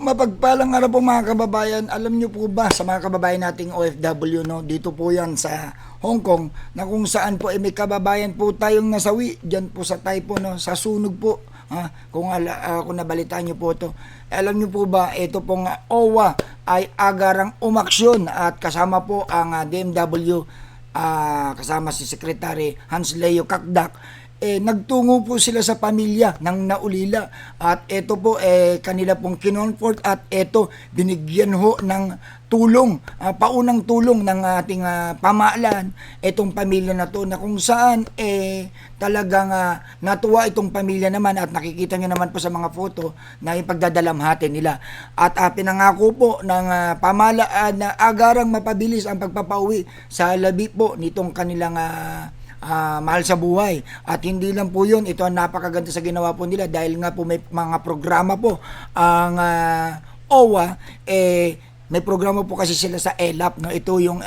Mapagpalang araw po mga kababayan. Alam niyo po ba sa mga kababayan nating OFW, no? Dito po yan sa Hong Kong, na kung saan po may kababayan po tayong nasawi diyan po sa Taipo, no? Sa sunog po. Kung nabalitaan niyo po to. Alam niyo po ba, ito pong OWA ay agarang umaksyon at kasama po ang DMW, kasama si Secretary Hans Leo Kakdak. Nagtungo po sila sa pamilya ng naulila at ito po kanila pong kinonfort at ito binigyan ho ng tulong, paunang tulong ng ating pamahalaan itong pamilya na to, na kung saan talagang natuwa itong pamilya naman at nakikita nyo naman po sa mga photo na ipagdadalamhati nila at pinangako po ng pamahalaan na agarang mapabilis ang pagpapauwi sa labi po nitong kanilang mahal sa buhay. At hindi lang po yun, ito ang napakaganda sa ginawa po nila dahil nga po may mga programa po ang OWA, may programa po kasi sila sa ELAP, no? Ito yung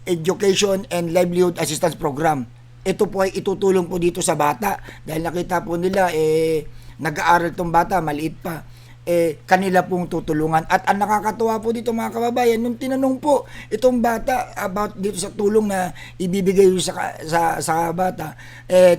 Education and Livelihood Assistance Program. Ito po ay itutulong po dito sa bata dahil nakita po nila nag-aaral tong bata, maliit pa, kanila pong tutulungan. At ang nakakatuwa po dito mga kababayan, nung tinanong po itong bata about dito sa tulong na ibibigay sa bata,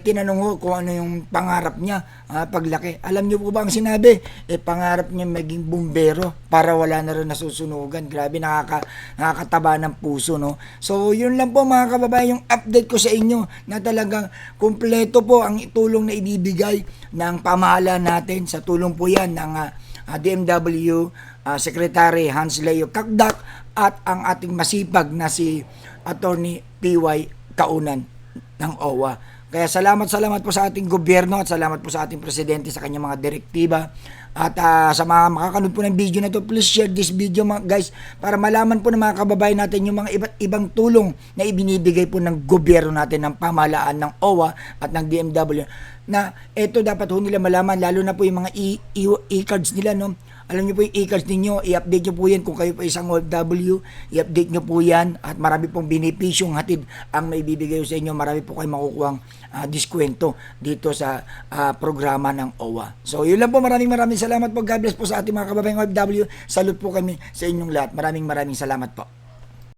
tinanong ho kung ano yung pangarap niya paglaki. Alam niyo po ba ang sinabi? Pangarap niya maging bumbero para wala na rin nasusunugan. Grabe, nakakataba ng puso, no? So yun lang po mga kababayan, yung update ko sa inyo na talagang kumpleto po ang tulong na ibibigay ng pamahalaan natin. Sa tulong po yan ng DMW Secretary Hans Leo Kakdak at ang ating masipag na si Attorney PY Kaunan ng OWA. Kaya salamat po sa ating gobyerno at salamat po sa ating presidente sa kanyang mga direktiba. At sa mga makakanood po ng video na to, please share this video guys, para malaman po ng mga kababayan natin yung mga iba't ibang tulong na ibinibigay po ng gobyerno natin, ng pamahalaan ng OWA at ng DMW, na ito dapat ho nila malaman, lalo na po yung mga e-cards nila, no? Alam niyo po yung e-cards ninyo, i-update niyo po yan kung kayo po isang OFW, i-update niyo po yan at marami pong benepisyong hatid ang may bibigay sa inyo. Marami po kayong makukuhang diskwento dito sa programa ng OWA. So yun lang po, maraming salamat po. God bless po sa ating mga kababayang OFW. Salute po kami sa inyong lahat. Maraming salamat po.